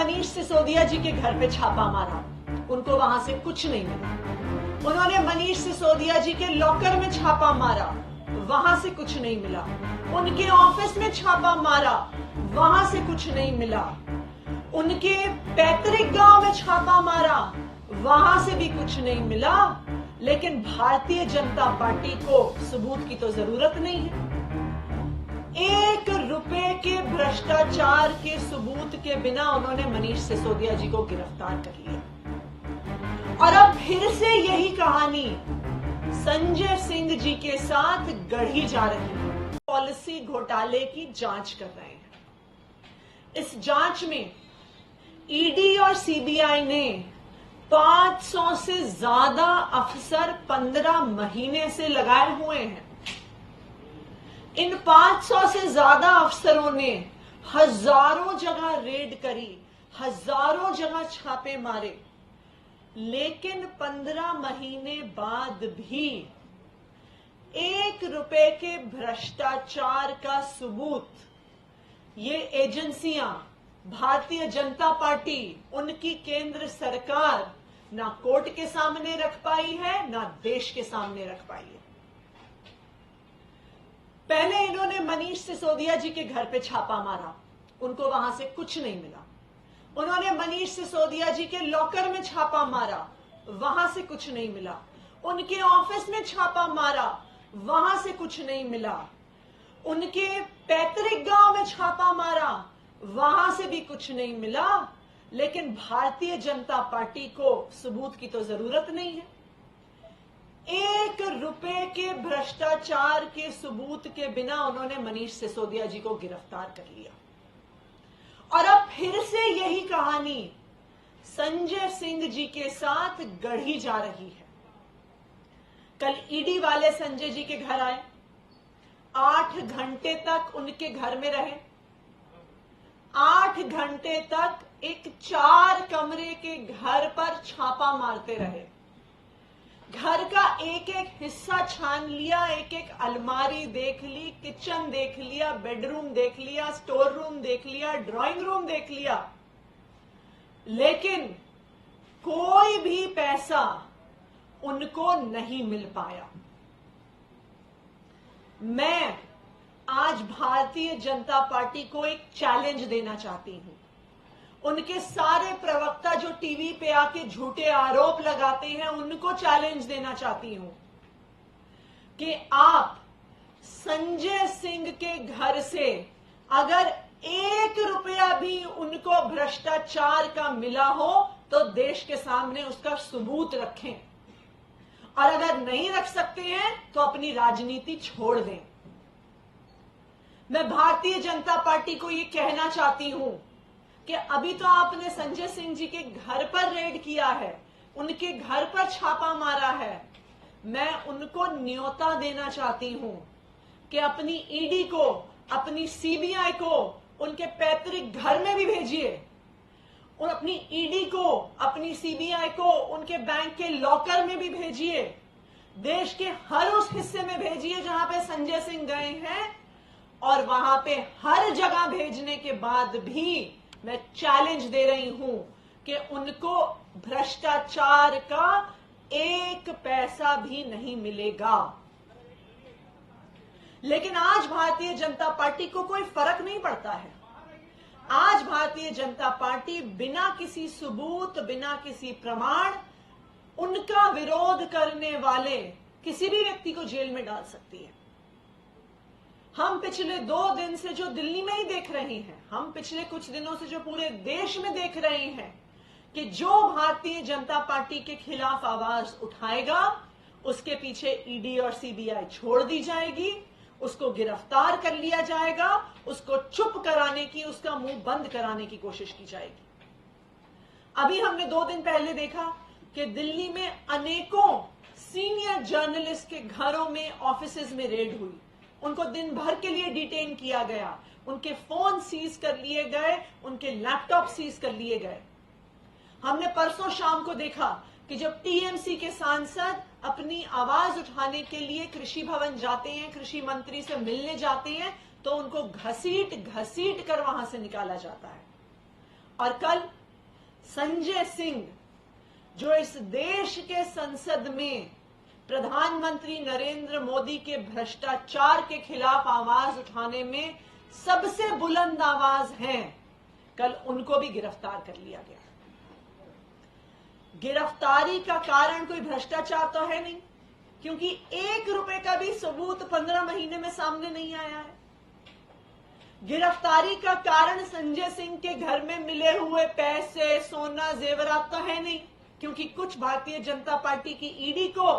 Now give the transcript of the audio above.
मनीष सिसोदिया जी के घर पे छापा मारा, उनको वहां से कुछ नहीं मिला। उन्होंने मनीष सिसोदिया जी के लॉकर में छापा मारा, वहां से कुछ नहीं मिला। उनके ऑफिस में छापा मारा, वहां से कुछ नहीं मिला। उनके पैतृक गांव में छापा मारा, वहां से भी कुछ नहीं मिला। लेकिन भारतीय जनता पार्टी को सबूत की तो जरूरत नहीं है। 1 रुपए के भ्रष्टाचार के सबूत के बिना उन्होंने मनीष सिसोदिया जी को गिरफ्तार कर लिया। और अब फिर से यही कहानी संजय सिंह जी के साथ गढ़ी जा रही है। पॉलिसी घोटाले की जांच कर रहे हैं। इस जांच में ईडी और सीबीआई ने 500 से ज्यादा अफसर 15 महीने से लगाए हुए हैं। इन 500 से ज्यादा अफसरों ने हजारों जगह रेड करी, हजारों जगह छापे मारे, लेकिन 15 महीने बाद भी 1 रुपए के भ्रष्टाचार का सबूत ये एजेंसियां, भारतीय जनता पार्टी, उनकी केंद्र सरकार ना कोर्ट के सामने रख पाई है, ना देश के सामने रख पाई है। पहले इन्होंने मनीष सिसोदिया जी के घर पे छापा मारा, उनको वहां से कुछ नहीं मिला। उन्होंने मनीष सिसोदिया जी के लॉकर में छापा मारा, वहां से कुछ नहीं मिला। उनके ऑफिस में छापा मारा, वहां से कुछ नहीं मिला। उनके पैतृक गांव में छापा मारा, वहां से भी कुछ नहीं मिला। लेकिन भारतीय जनता पार्टी को सबूत की तो जरूरत नहीं है। 1 रुपए के भ्रष्टाचार के सबूत के बिना उन्होंने मनीष सिसोदिया जी को गिरफ्तार कर लिया। और अब फिर से यही कहानी संजय सिंह जी के साथ गढ़ी जा रही है। कल ईडी वाले संजय जी के घर आए, 8 घंटे तक उनके घर में रहे। 8 घंटे तक एक 4 कमरे के घर पर छापा मारते रहे। घर का एक एक हिस्सा छान लिया, एक एक अलमारी देख ली, किचन देख लिया, बेडरूम देख लिया, स्टोर रूम देख लिया, ड्राइंग रूम देख लिया, लेकिन कोई भी पैसा उनको नहीं मिल पाया। मैं आज भारतीय जनता पार्टी को एक चैलेंज देना चाहती हूं। उनके सारे प्रवक्ता जो टीवी पे आके झूठे आरोप लगाते हैं, उनको चैलेंज देना चाहती हूं कि आप संजय सिंह के घर से अगर 1 रुपया भी उनको भ्रष्टाचार का मिला हो तो देश के सामने उसका सबूत रखें, और अगर नहीं रख सकते हैं तो अपनी राजनीति छोड़ दें। मैं भारतीय जनता पार्टी को ये कहना चाहती हूं कि अभी तो आपने संजय सिंह जी के घर पर रेड किया है, उनके घर पर छापा मारा है। मैं उनको न्योता देना चाहती हूं कि अपनी ईडी को, अपनी सीबीआई को उनके पैतृक घर में भी भेजिए, और अपनी ईडी को, अपनी सीबीआई को उनके बैंक के लॉकर में भी भेजिए। देश के हर उस हिस्से में भेजिए जहां पे संजय सिंह गए हैं, और वहां पे हर जगह भेजने के बाद भी मैं चैलेंज दे रही हूं कि उनको भ्रष्टाचार का 1 पैसा भी नहीं मिलेगा। लेकिन आज भारतीय जनता पार्टी को कोई फर्क नहीं पड़ता है। आज भारतीय जनता पार्टी बिना किसी सबूत, बिना किसी प्रमाण, उनका विरोध करने वाले किसी भी व्यक्ति को जेल में डाल सकती है। हम पिछले 2 दिन से जो दिल्ली में ही देख रहे हैं, हम पिछले कुछ दिनों से जो पूरे देश में देख रहे हैं कि जो भारतीय जनता पार्टी के खिलाफ आवाज उठाएगा उसके पीछे ईडी और सीबीआई छोड़ दी जाएगी, उसको गिरफ्तार कर लिया जाएगा, उसको चुप कराने की, उसका मुंह बंद कराने की कोशिश की जाएगी। अभी हमने 2 दिन पहले देखा कि दिल्ली में अनेकों सीनियर जर्नलिस्ट के घरों में, ऑफिसेज में रेड हुई। उनको दिन भर के लिए डिटेन किया गया, उनके फोन सीज कर लिए गए, उनके लैपटॉप सीज कर लिए गए। हमने परसों शाम को देखा कि जब टीएमसी के सांसद अपनी आवाज उठाने के लिए कृषि भवन जाते हैं, कृषि मंत्री से मिलने जाते हैं, तो उनको घसीट घसीट कर वहां से निकाला जाता है। और कल संजय सिंह, जो इस देश के संसद में प्रधानमंत्री नरेंद्र मोदी के भ्रष्टाचार के खिलाफ आवाज उठाने में सबसे बुलंद आवाज हैं, कल उनको भी गिरफ्तार कर लिया गया। गिरफ्तारी का कारण कोई भ्रष्टाचार तो है नहीं, क्योंकि 1 रुपए का भी सबूत 15 महीने में सामने नहीं आया है। गिरफ्तारी का कारण संजय सिंह के घर में मिले हुए पैसे, सोना, जेवरात तो है नहीं, क्योंकि कुछ भारतीय जनता पार्टी की ईडी को